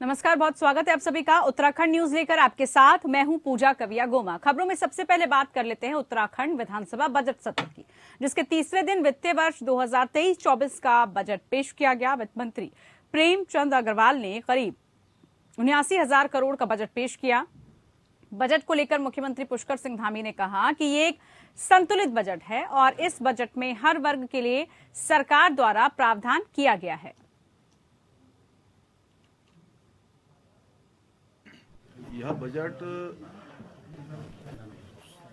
नमस्कार, बहुत स्वागत है आप सभी का उत्तराखंड न्यूज लेकर आपके साथ मैं हूं पूजा कविया गोमा। खबरों में सबसे पहले बात कर लेते हैं उत्तराखंड विधानसभा बजट सत्र की, जिसके तीसरे दिन वित्तीय वर्ष 2023-24 का बजट पेश किया गया। वित्त मंत्री प्रेमचंद अग्रवाल ने करीब 79,000 करोड़ का बजट पेश किया। बजट को लेकर मुख्यमंत्री पुष्कर सिंह धामी ने कहा कि ये एक संतुलित बजट है और इस बजट में हर वर्ग के लिए सरकार द्वारा प्रावधान किया गया है। यह बजट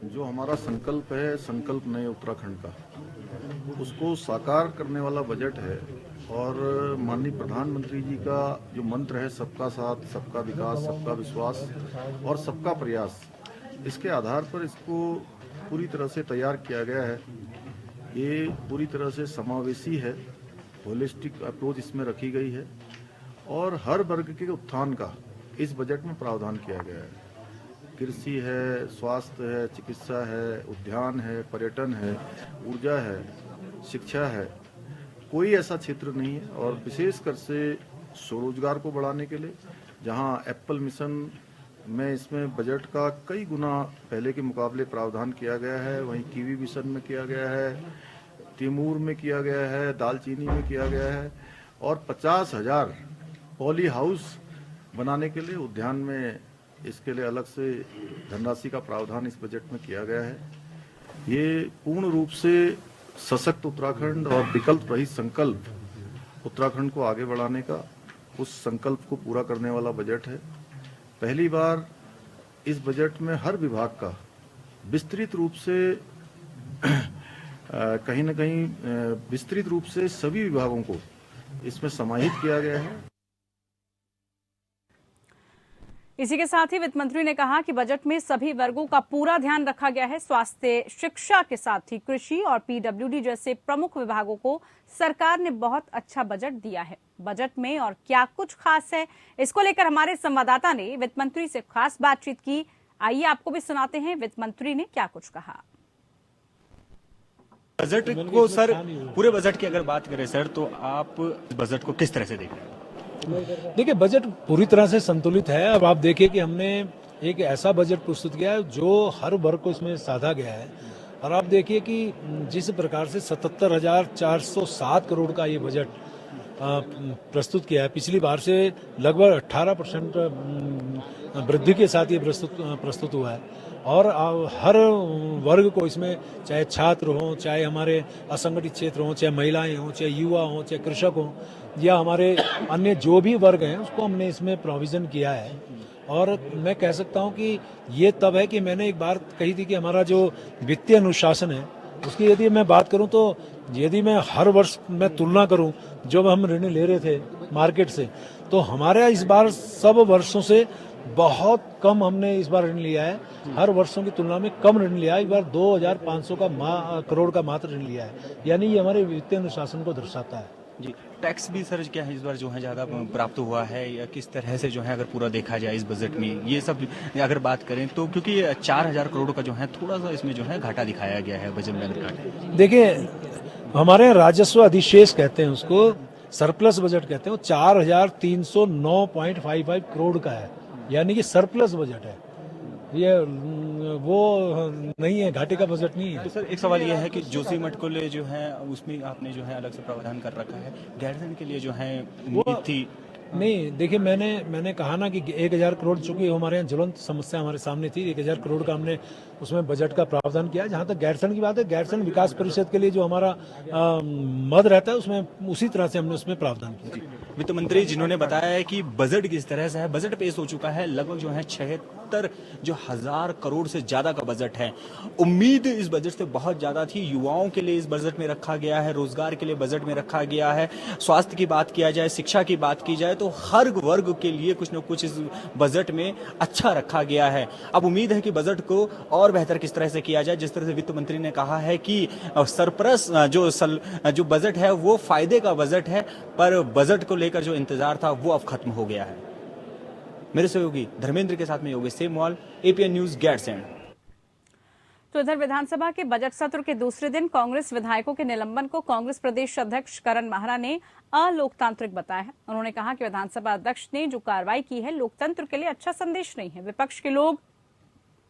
जो हमारा संकल्प है, संकल्प नए उत्तराखंड का, उसको साकार करने वाला बजट है। और माननीय प्रधानमंत्री जी का जो मंत्र है, सबका साथ, सबका विकास, सबका विश्वास और सबका प्रयास, इसके आधार पर इसको पूरी तरह से तैयार किया गया है। ये पूरी तरह से समावेशी है, होलिस्टिक अप्रोच इसमें रखी गई है और हर वर्ग के उत्थान का इस बजट में प्रावधान किया गया है। कृषि है, स्वास्थ्य है, चिकित्सा है, उद्यान है, पर्यटन है, ऊर्जा है, शिक्षा है, कोई ऐसा क्षेत्र नहीं है। और विशेषकर से स्वरोजगार को बढ़ाने के लिए, जहां एप्पल मिशन में इसमें बजट का कई गुना पहले के मुकाबले प्रावधान किया गया है, वहीं कीवी मिशन में किया गया है, तिमूर में किया गया है, दालचीनी में किया गया है और 50,000 पॉली हाउस बनाने के लिए उद्यान में इसके लिए अलग से धनराशि का प्रावधान इस बजट में किया गया है। ये पूर्ण रूप से सशक्त उत्तराखंड और विकल्प रहित संकल्प उत्तराखंड को आगे बढ़ाने का, उस संकल्प को पूरा करने वाला बजट है। पहली बार इस बजट में हर विभाग का विस्तृत रूप से कहीं न कहीं विस्तृत रूप से सभी विभागों को इसमें समाहित किया गया है। इसी के साथ ही वित्त मंत्री ने कहा कि बजट में सभी वर्गों का पूरा ध्यान रखा गया है। स्वास्थ्य, शिक्षा के साथ ही कृषि और पीडब्ल्यूडी जैसे प्रमुख विभागों को सरकार ने बहुत अच्छा बजट दिया है। बजट में और क्या कुछ खास है, इसको लेकर हमारे संवाददाता ने वित्त मंत्री से खास बातचीत की। आइए आपको भी सुनाते हैं वित्त मंत्री ने क्या कुछ कहा। बजट को सर, पूरे बजट की अगर बात करें सर, तो आप बजट को किस तरह से देख रहे हैं? देखिए, बजट पूरी तरह से संतुलित है। अब आप देखिए कि हमने एक ऐसा बजट प्रस्तुत किया है जो हर वर्ग को इसमें साधा गया है। और आप देखिए कि जिस प्रकार से 77,407 करोड़ का ये बजट प्रस्तुत किया है, पिछली बार से लगभग 18% वृद्धि के साथ ये प्रस्तुत हुआ है। और हर वर्ग को इसमें, चाहे छात्र हों, चाहे हमारे असंगठित क्षेत्र हों, चाहे महिलाएं हों, चाहे युवा हों, चाहे कृषक हों, या हमारे अन्य जो भी वर्ग हैं, उसको हमने इसमें प्रोविजन किया है। और मैं कह सकता हूं कि ये तब है कि मैंने एक बार कही थी कि हमारा जो वित्तीय अनुशासन है, उसकी यदि मैं बात करूं तो यदि मैं हर वर्ष में तुलना करूं, जब हम ऋण ले रहे थे मार्केट से, तो हमारे इस बार सब वर्षों से बहुत कम हमने इस बार ऋण लिया है। हर वर्षों की तुलना में कम ऋण लिया है। इस बार 2,500 करोड़ का मात्र ऋण लिया है। यानी ये हमारे वित्तीय अनुशासन को दर्शाता है। जी, टैक्स भी सर क्या है इस बार जो है ज्यादा प्राप्त हुआ है, या किस तरह से जो है अगर पूरा देखा जाए इस बजट में, ये सब अगर बात करें तो, क्योंकि 4,000 करोड़ का जो है थोड़ा सा इसमें जो है घाटा दिखाया गया है बजट में। अगर देखिए, हमारे राजस्व अधिशेष कहते हैं उसको, सरप्लस बजट कहते हैं, वो 4,309.55 करोड़ का है। यानी कि सरप्लस बजट है, ये वो नहीं है, घाटे का बजट नहीं है। तो सर एक सवाल ये है कि जोशीमठ को ले जो है उसमें आपने जो है अलग से प्रावधान कर रखा है, गैरसैंण के लिए जो है उम्मीद थी नहीं। देखिए, मैंने कहा ना कि 1,000 करोड़, चूंकि हमारे यहाँ ज्वलंत समस्या हमारे सामने थी, 1,000 करोड़ का हमने उसमें बजट का प्रावधान किया। जहां तक गैरसैंण की बात है, गैरसैंण विकास परिषद के लिए जो हमारा मद रहता है, उसमें उसी तरह से हमने उसमें प्रावधान किया। वित्त मंत्री जिन्होंने बताया है कि बजट किस तरह से है, बजट पेश हो चुका है, लगभग जो है 76,000 करोड़ से ज्यादा का बजट है। उम्मीद इस बजट से बहुत ज्यादा थी, युवाओं के लिए इस बजट में रखा गया है, रोजगार के लिए बजट में रखा गया है, स्वास्थ्य की बात किया जाए, शिक्षा की बात की जाए, तो हर वर्ग के लिए कुछ न कुछ इस बजट में अच्छा रखा गया है। अब उम्मीद है कि बजट को और बेहतर किस तरह से किया जाए। जिस तरह से वित्त मंत्री ने कहा है कि सरप्लस जो बजट है वो फायदे का बजट है, पर बजट को लेकर जो इंतजार था वो अब खत्म हो गया है। मेरे सहयोगी धर्मेंद्र के साथ में योगेश सेमवाल, एपीएन न्यूज, गैरसैंण। तो इधर विधानसभा के बजट सत्र के दूसरे दिन कांग्रेस विधायकों के निलंबन को कांग्रेस प्रदेश अध्यक्ष करण माहरा ने अलोकतांत्रिक बताया है। उन्होंने कहा कि विधानसभा अध्यक्ष ने जो कार्रवाई की है लोकतंत्र के लिए अच्छा संदेश नहीं है। विपक्ष के लोग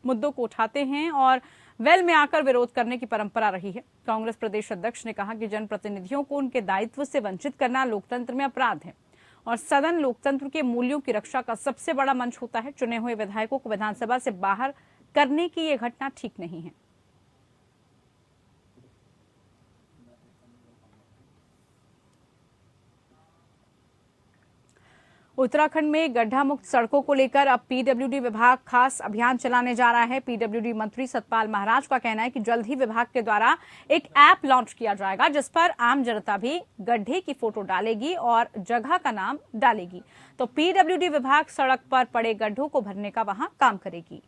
मुद्दों को उठाते हैं और वेल में आकर विरोध करने की परंपरा रही है। कांग्रेस प्रदेश अध्यक्ष ने कहा कि जनप्रतिनिधियों को उनके दायित्व से वंचित करना लोकतंत्र में अपराध है और सदन लोकतंत्र के मूल्यों की रक्षा का सबसे बड़ा मंच होता है। चुने हुए विधायकों को विधानसभा से बाहर करने की ये घटना ठीक नहीं है। उत्तराखंड में गड्ढा मुक्त सड़कों को लेकर अब पीडब्ल्यूडी विभाग खास अभियान चलाने जा रहा है। पीडब्ल्यूडी मंत्री सतपाल महाराज का कहना है कि जल्द ही विभाग के द्वारा एक ऐप लॉन्च किया जाएगा जिस पर आम जनता भी गड्ढे की फोटो डालेगी और जगह का नाम डालेगी, तो पीडब्ल्यूडी विभाग सड़क पर पड़े गड्ढों को भरने का वहां काम करेगी।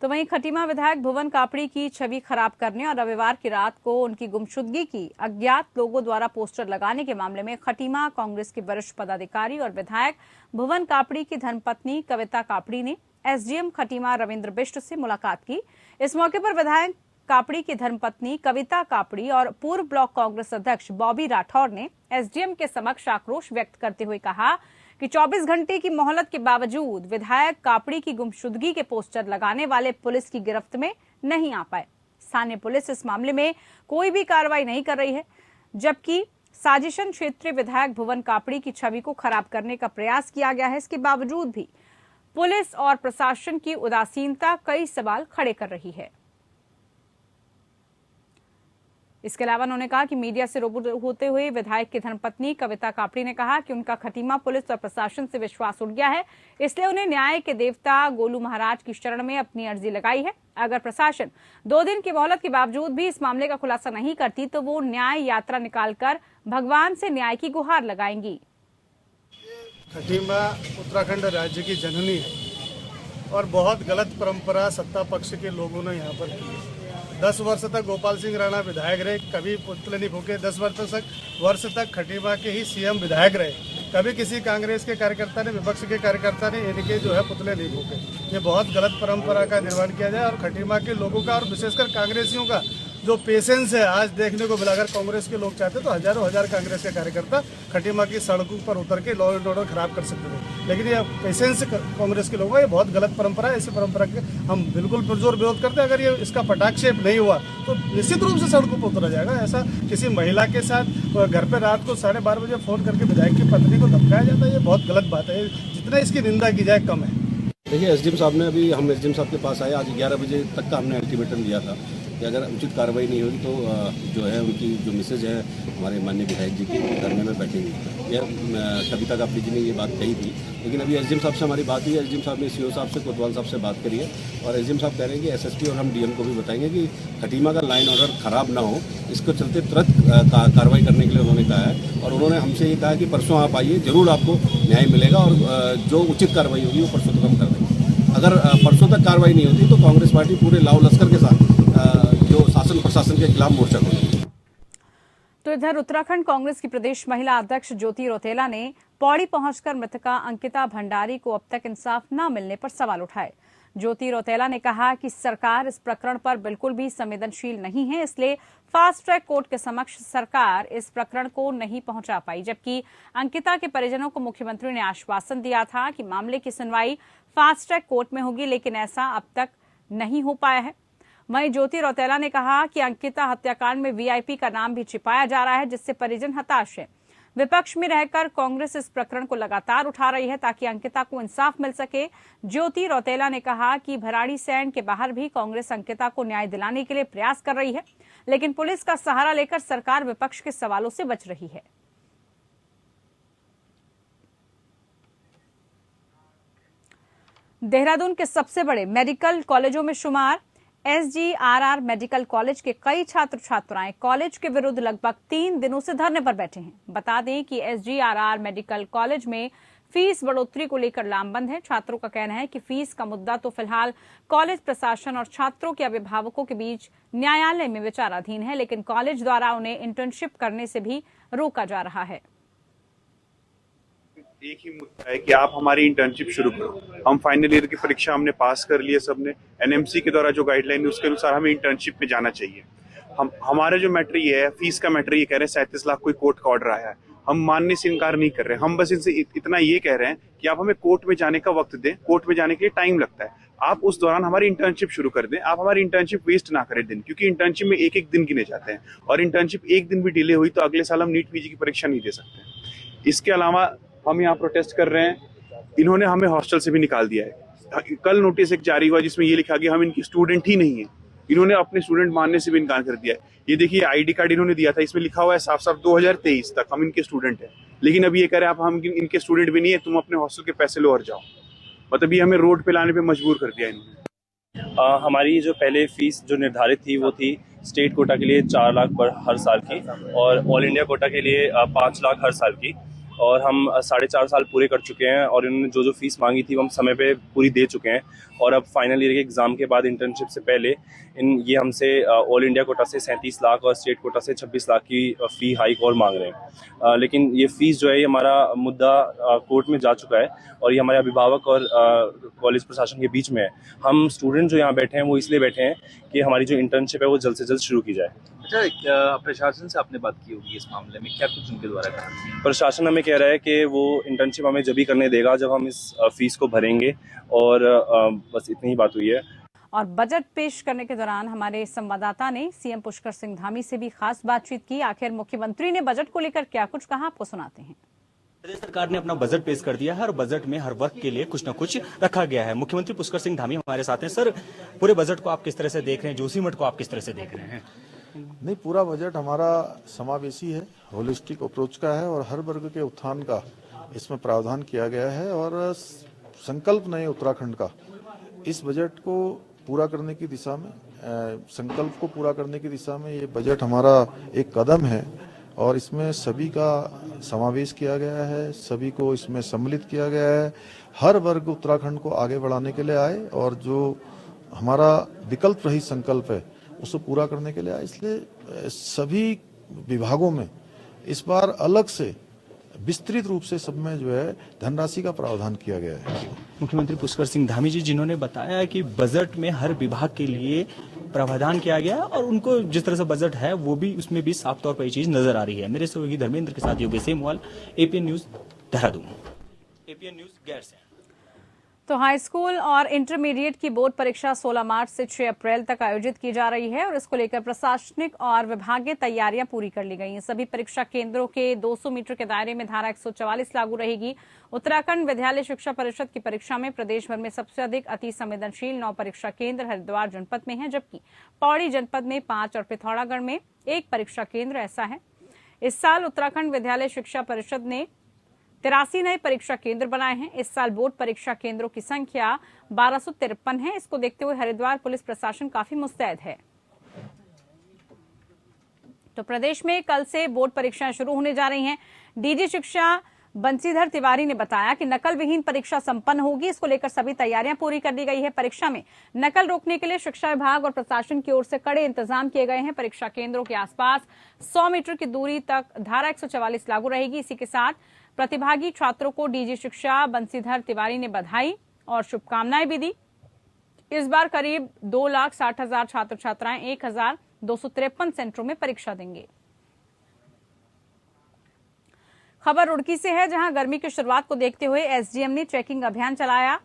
तो वहीं खटीमा विधायक भुवन कापड़ी की छवि खराब करने और रविवार की रात को उनकी गुमशुदगी की अज्ञात लोगों द्वारा पोस्टर लगाने के मामले में खटीमा कांग्रेस के वरिष्ठ पदाधिकारी और विधायक भुवन कापड़ी की धर्मपत्नी कविता कापड़ी ने एसडीएम खटीमा रविंद्र बिष्ट से मुलाकात की। इस मौके पर विधायक कापड़ी की धर्मपत्नी कविता कापड़ी और पूर्व ब्लॉक कांग्रेस अध्यक्ष बॉबी राठौर ने एसडीएम के समक्ष आक्रोश व्यक्त करते हुए कहा कि 24 घंटे की मोहलत के बावजूद विधायक कापड़ी की गुमशुदगी के पोस्टर लगाने वाले पुलिस की गिरफ्त में नहीं आ पाए। स्थानीय पुलिस इस मामले में कोई भी कार्रवाई नहीं कर रही है, जबकि साजिशन क्षेत्रीय विधायक भुवन कापड़ी की छवि को खराब करने का प्रयास किया गया है। इसके बावजूद भी पुलिस और प्रशासन की उदासीनता कई सवाल खड़े कर रही है। इसके अलावा उन्होंने कहा कि मीडिया से रूबरू होते हुए विधायक की धर्मपत्नी कविता कापड़ी ने कहा कि उनका खटीमा पुलिस और प्रशासन से विश्वास उठ गया है, इसलिए उन्हें न्याय के देवता गोलू महाराज की शरण में अपनी अर्जी लगाई है। अगर प्रशासन 2 दिन की मोहलत के बावजूद भी इस मामले का खुलासा नहीं करती तो वो न्याय यात्रा निकालकर भगवान से न्याय की गुहार लगाएंगी। खटीमा उत्तराखंड राज्य की जननी है और बहुत गलत परंपरा सत्ता पक्ष के लोगों ने यहाँ पर की है। 10 वर्ष तक गोपाल सिंह राणा विधायक रहे, कभी पुतले नहीं फूके। 10 वर्ष तक खटीमा के ही सीएम विधायक रहे, कभी किसी कांग्रेस के कार्यकर्ता ने, विपक्ष के कार्यकर्ता ने इनके जो है पुतले नहीं फूके। ये बहुत गलत परंपरा का निर्माण किया जाए और खटीमा के लोगों का और विशेषकर कांग्रेसियों का जो पेशेंस है आज देखने को मिला। अगर कांग्रेस के लोग चाहते तो हजारों हजार कांग्रेस के कार्यकर्ता खटीमा की सड़कों पर उतर के लॉ एंड ऑर्डर खराब कर सकते थे, लेकिन ये पेशेंस कांग्रेस के लोगों का ये बहुत गलत परंपरा है। इस परंपरा के हम बिल्कुल पुरजोर विरोध करते हैं। अगर ये इसका पटाक्षेप नहीं हुआ तो निश्चित रूप से सड़कों पर उतरा जाएगा। ऐसा किसी महिला के साथ घर पर रात को 12:30 बजे फोन करके विधायक की पत्नी को धमकाया जाता है, ये बहुत गलत बात है। जितना इसकी निंदा की जाए कम है। देखिए, एसडीएम साहब ने अभी हम एसडीएम साहब के पास आए, आज 11 बजे तक का हमने अल्टीमेटम दिया था कि अगर उचित कार्रवाई नहीं होगी तो जो है उनकी जो मिसेज है हमारे माननीय विधायक जी की धरने में बैठेंगी। यह कविता कापड़ी जी ने ये बात कही थी, लेकिन अभी एसडीएम साहब से हमारी बात हुई है। एसडीएम साहब ने सीओ साहब से, कोतवाल साहब से बात करी है और एसडीएम साहब कह रहे हैं कि एसएसपी और हम डीएम को भी बताएंगे कि खटीमा का लाइन ऑर्डर खराब ना हो, इसको चलते तुरंत कार्रवाई करने के लिए उन्होंने कहा है। और उन्होंने हमसे ये कहा कि परसों आप आइए, जरूर आपको न्याय मिलेगा और जो उचित कार्रवाई होगी वो परसों तक हम कर देंगे। अगर परसों तक कार्रवाई नहीं होती तो कांग्रेस पार्टी पूरे लाव लश्कर के साथ जो शासन प्रशासन के खिलाफ मोर्चा खोलेगी। तो इधर उत्तराखंड कांग्रेस की प्रदेश महिला अध्यक्ष ज्योति रौतेला ने पौड़ी पहुंचकर मृतका अंकिता भंडारी को अब तक इंसाफ न मिलने पर सवाल उठाए। ज्योति रौतेला ने कहा कि सरकार इस प्रकरण पर बिल्कुल भी संवेदनशील नहीं है, इसलिए फास्ट ट्रैक कोर्ट के समक्ष सरकार इस प्रकरण को नहीं पहुंचा पाई। जबकि अंकिता के परिजनों को मुख्यमंत्री ने आश्वासन दिया था कि मामले की सुनवाई फास्ट ट्रैक कोर्ट में होगी, लेकिन ऐसा अब तक नहीं हो पाया है। वहीं ज्योति रौतेला ने कहा कि अंकिता हत्याकांड में वीआईपी का नाम भी छिपाया जा रहा है, जिससे परिजन हताश है। विपक्ष में रहकर कांग्रेस इस प्रकरण को लगातार उठा रही है ताकि अंकिता को इंसाफ मिल सके। ज्योति रौतेला ने कहा कि भराड़ीसैंण के बाहर भी कांग्रेस अंकिता को न्याय दिलाने के लिए प्रयास कर रही है, लेकिन पुलिस का सहारा लेकर सरकार विपक्ष के सवालों से बच रही है। देहरादून के सबसे बड़े मेडिकल कॉलेजों में शुमार एसजीआरआर मेडिकल कॉलेज के कई छात्र छात्राएं कॉलेज के विरुद्ध लगभग 3 दिनों से धरने पर बैठे हैं। बता दें कि एसजीआरआर मेडिकल कॉलेज में फीस बढ़ोतरी को लेकर लामबंद है। छात्रों का कहना है कि फीस का मुद्दा तो फिलहाल कॉलेज प्रशासन और छात्रों के अभिभावकों के बीच न्यायालय में विचाराधीन है, लेकिन कॉलेज द्वारा उन्हें इंटर्नशिप करने से भी रोका जा रहा है। एक ही मुद्दा है कि आप हमारी इंटर्नशिप शुरू करो। हम फाइनल ईयर की परीक्षा हमने पास कर ली है सबने। एनएमसी के द्वारा जो गाइडलाइन है उसके अनुसार हमें इंटर्नशिप में जाना चाहिए। हमारा जो मैटर ये है, फीस का मैटर ये कह रहे हैं 37 लाख कोई कोर्ट का ऑर्डर आया है। हम मानने से इनकार नहीं कर रहे। हम बस इनसे इतना ये कह रहे हैं कि आप हमें कोर्ट में जाने का वक्त दें। कोर्ट में जाने के लिए टाइम लगता है, आप उस दौरान हमारी इंटर्नशिप शुरू कर दें। आप हमारी इंटर्नशिप वेस्ट ना करें दिन, क्योंकि इंटर्नशिप में एक एक दिन गिने जाते हैं और इंटर्नशिप एक दिन भी डिले हुई तो अगले साल हम नीट पीजी की परीक्षा नहीं दे सकते। इसके अलावा हम यहाँ प्रोटेस्ट कर रहे हैं, इन्होंने हमें हॉस्टल से भी निकाल दिया है। कल नोटिस एक जारी हुआ जिसमें ये लिखा गया हम इनकी स्टूडेंट ही नहीं है। इन्होंने अपने स्टूडेंट मानने से भी इनकार कर दिया है। ये देखिए आईडी कार्ड इन्होंने दिया था, इसमें लिखा हुआ है साफ साफ 2023 तक हम इनके स्टूडेंट हैं, लेकिन अभी ये कह रहे हैं आप हम इनके स्टूडेंट भी नहीं है, तुम अपने हॉस्टल के पैसे लो और जाओ। मतलब ये हमें रोड पे लाने पे मजबूर कर दिया इन्होंने। हमारी जो पहले फीस जो निर्धारित थी वो थी स्टेट कोटा के लिए 4 लाख पर हर साल की और ऑल इंडिया कोटा के लिए 5 लाख हर साल की, और हम 4.5 साल पूरे कर चुके हैं और इन्होंने जो फीस मांगी थी वो हम समय पे पूरी दे चुके हैं। और अब फाइनल ईयर के एग्ज़ाम के बाद इंटर्नशिप से पहले ये हमसे ऑल इंडिया कोटा से 37 लाख और स्टेट कोटा से 26 लाख की फ़ी हाइक और मांग रहे हैं। लेकिन ये फ़ीस जो है ये हमारा मुद्दा कोर्ट में जा चुका है और ये हमारे अभिभावक और कॉलेज प्रशासन के बीच में है। हम स्टूडेंट जो यहाँ बैठे हैं वो इसलिए बैठे हैं कि हमारी जो इंटर्नशिप है वो जल्द से जल्द शुरू की जाए। अच्छा, प्रशासन से आपने बात की होगी इस मामले में, क्या कुछ उनके द्वारा कहा? प्रशासन हमें कह रहा है कि वो इंटर्नशिप हमें जब ही करने देगा जब हम इस फीस को भरेंगे, और बस इतनी ही बात हुई है। और बजट पेश करने के दौरान हमारे संवाददाता ने सीएम पुष्कर सिंह धामी से भी खास बातचीत की। आखिर मुख्यमंत्री ने बजट को लेकर क्या कुछ कहा, आपको सुनाते हैं। प्रदेश सरकार ने अपना बजट पेश कर दिया है और बजट में हर वर्ग के लिए कुछ न कुछ रखा गया है। मुख्यमंत्री पुष्कर सिंह धामी हमारे साथ हैं। सर, पूरे बजट को आप किस तरह से देख रहे हैं, जोशीमठ को आप किस तरह से देख रहे हैं? नहीं, पूरा बजट हमारा समावेशी है, होलिस्टिक अप्रोच का है और हर वर्ग के उत्थान का इसमें प्रावधान किया गया है। और संकल्प नए उत्तराखंड का इस बजट को पूरा करने की दिशा में, संकल्प को पूरा करने की दिशा में ये बजट हमारा एक कदम है और इसमें सभी का समावेश किया गया है, सभी को इसमें सम्मिलित किया गया है। हर वर्ग उत्तराखंड को आगे बढ़ाने के लिए आए और जो हमारा विकल्प रहित संकल्प है उसको पूरा करने के लिए आए। इसलिए सभी विभागों में इस बार अलग से विस्तृत रूप से सब में जो है धनराशि का प्रावधान किया गया है। मुख्यमंत्री पुष्कर सिंह धामी जी जिन्होंने बताया कि बजट में हर विभाग के लिए प्रावधान किया गया है और उनको जिस तरह से बजट है वो भी उसमें भी साफ तौर पर ये चीज नजर आ रही है। मेरे सहयोगी धर्मेंद्र के साथ Yogesh Semwal, APN news Dehradun. APN news Gairsain. तो हाई स्कूल और इंटरमीडिएट की बोर्ड परीक्षा 16 मार्च से 6 अप्रैल तक आयोजित की जा रही है और इसको लेकर प्रशासनिक और विभागीय तैयारियां पूरी कर ली गई हैं। सभी परीक्षा केंद्रों के 200 मीटर के दायरे में धारा 144 लागू रहेगी। उत्तराखंड विद्यालय शिक्षा परिषद की परीक्षा में प्रदेश भर में सबसे अधिक अति संवेदनशील 9 परीक्षा केंद्र हरिद्वार जनपद में है, जबकि पौड़ी जनपद में 5 और पिथौरागढ़ में 1 परीक्षा केंद्र ऐसा है। इस साल उत्तराखंड विद्यालय शिक्षा परिषद ने 83 नए परीक्षा केंद्र बनाए हैं। इस साल बोर्ड परीक्षा केंद्रों की संख्या 1253 है। इसको देखते हुए हरिद्वार पुलिस प्रशासन काफी मुस्तैद है। तो प्रदेश में कल से बोर्ड परीक्षाएं शुरू होने जा रही हैं। डीजी शिक्षा बंसीधर तिवारी ने बताया कि नकल विहीन परीक्षा संपन्न होगी। इसको लेकर सभी तैयारियां पूरी कर दी गई है। परीक्षा में नकल रोकने के लिए शिक्षा विभाग और प्रशासन की ओर से कड़े इंतजाम किए गए हैं। परीक्षा केंद्रों के आसपास 100 मीटर की दूरी तक धारा 144 लागू रहेगी। इसी के साथ प्रतिभागी छात्रों को डीजी शिक्षा बंसीधर तिवारी ने बधाई और शुभकामनाएं भी दी। इस बार करीब 2,60,000 छात्र छात्राएं 1,253 सेंटरों में परीक्षा देंगे। खबर रुड़की से है, जहां गर्मी की शुरुआत को देखते हुए एसडीएम ने चेकिंग अभियान चलाया।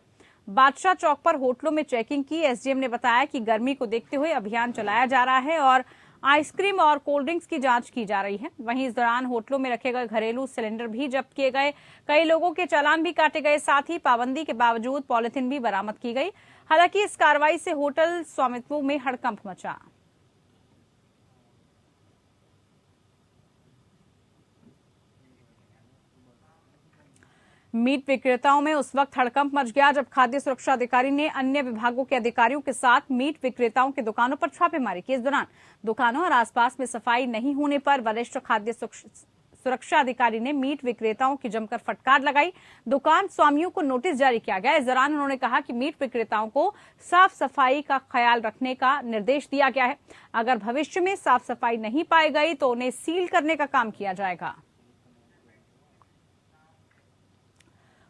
बादशाह चौक पर होटलों में चेकिंग की। एसडीएम ने बताया कि गर्मी को देखते हुए अभियान चलाया जा रहा है और आइसक्रीम और कोल्ड ड्रिंक्स की जांच की जा रही है। वहीं इस दौरान होटलों में रखे गए घरेलू सिलेंडर भी जब्त किए गए। कई लोगों के चालान भी काटे गए। साथ ही पाबंदी के बावजूद पॉलिथीन भी बरामद की गई। हालांकि इस कार्रवाई से होटल स्वामित्वों में हड़कंप मचा। मीट विक्रेताओं में उस वक्त हड़कंप मच गया जब खाद्य सुरक्षा अधिकारी ने अन्य विभागों के अधिकारियों के साथ मीट विक्रेताओं की दुकानों पर छापेमारी की। इस दौरान दुकानों और आसपास में सफाई नहीं होने पर वरिष्ठ खाद्य सुरक्षा अधिकारी ने मीट विक्रेताओं की जमकर फटकार लगाई। दुकान स्वामियों को नोटिस जारी किया गया। इस दौरान उन्होंने कहा कि मीट विक्रेताओं को साफ सफाई का ख्याल रखने का निर्देश दिया गया है। अगर भविष्य में साफ सफाई नहीं पाई गई तो उन्हें सील करने का काम किया जाएगा।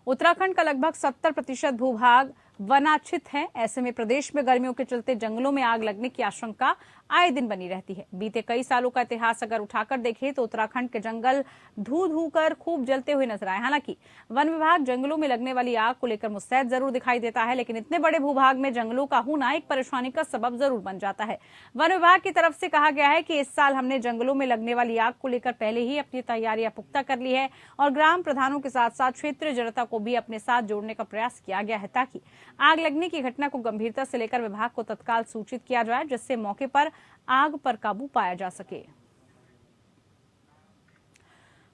उत्तराखंड का लगभग 70% भूभाग वनाच्छित है। ऐसे में प्रदेश में गर्मियों के चलते जंगलों में आग लगने की आशंका आए दिन बनी रहती है। बीते कई सालों का इतिहास अगर उठाकर देखें तो उत्तराखंड के जंगल धू धू कर खूब जलते हुए नजर आए। हालांकि वन विभाग जंगलों में लगने वाली आग को लेकर मुस्तैद जरूर दिखाई देता है, लेकिन इतने बड़े भूभाग में जंगलों का होना एक परेशानी का सबब जरूर बन जाता है। वन विभाग की तरफ से कहा गया है कि इस साल हमने जंगलों में लगने वाली आग को लेकर पहले ही अपनी तैयारियां पुख्ता कर ली है और ग्राम प्रधानों के साथ साथ क्षेत्रीय जनता को भी अपने साथ जोड़ने का प्रयास किया गया है ताकि आग लगने की घटना को गंभीरता से लेकर विभाग को तत्काल सूचित किया जाए, जिससे मौके पर आग पर काबू पाया जा सके।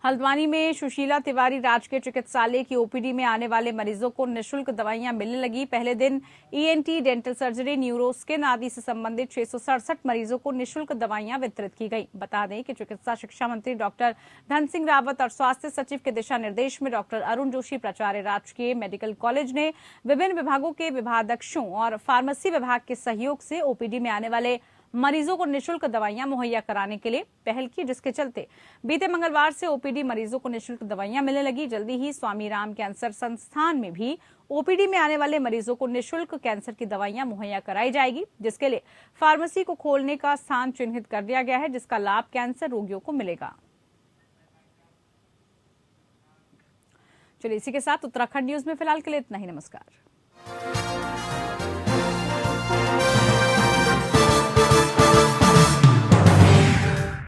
हल्द्वानी में सुशीला तिवारी राजकीय चिकित्सालय की ओपीडी में आने वाले मरीजों को निःशुल्क दवाइयां मिलने लगी। पहले दिन ENT, dental surgery, neuro, skin आदि से संबंधित 667 मरीजों को निःशुल्क दवाइयां वितरित की गई। बता दें कि चिकित्सा शिक्षा मंत्री डॉक्टर धन सिंह रावत और स्वास्थ्य सचिव के दिशा निर्देश में डॉक्टर अरुण जोशी, प्राचार्य राजकीय मेडिकल कॉलेज ने विभिन्न विभागों के विभागाध्यक्षों और फार्मेसी विभाग के सहयोग से ओपीडी में आने वाले मरीजों को निःशुल्क दवाइयां मुहैया कराने के लिए पहल की, जिसके चलते बीते मंगलवार से ओपीडी मरीजों को निःशुल्क दवाइयां मिलने लगी। जल्दी ही स्वामी राम कैंसर संस्थान में भी ओपीडी में आने वाले मरीजों को निःशुल्क कैंसर की दवाइयां मुहैया कराई जाएगी, जिसके लिए फार्मेसी को खोलने का स्थान चिन्हित कर दिया गया है, जिसका लाभ कैंसर रोगियों को मिलेगा। चलिए इसी के साथ उत्तराखंड न्यूज में फिलहाल के लिए इतना ही। नमस्कार।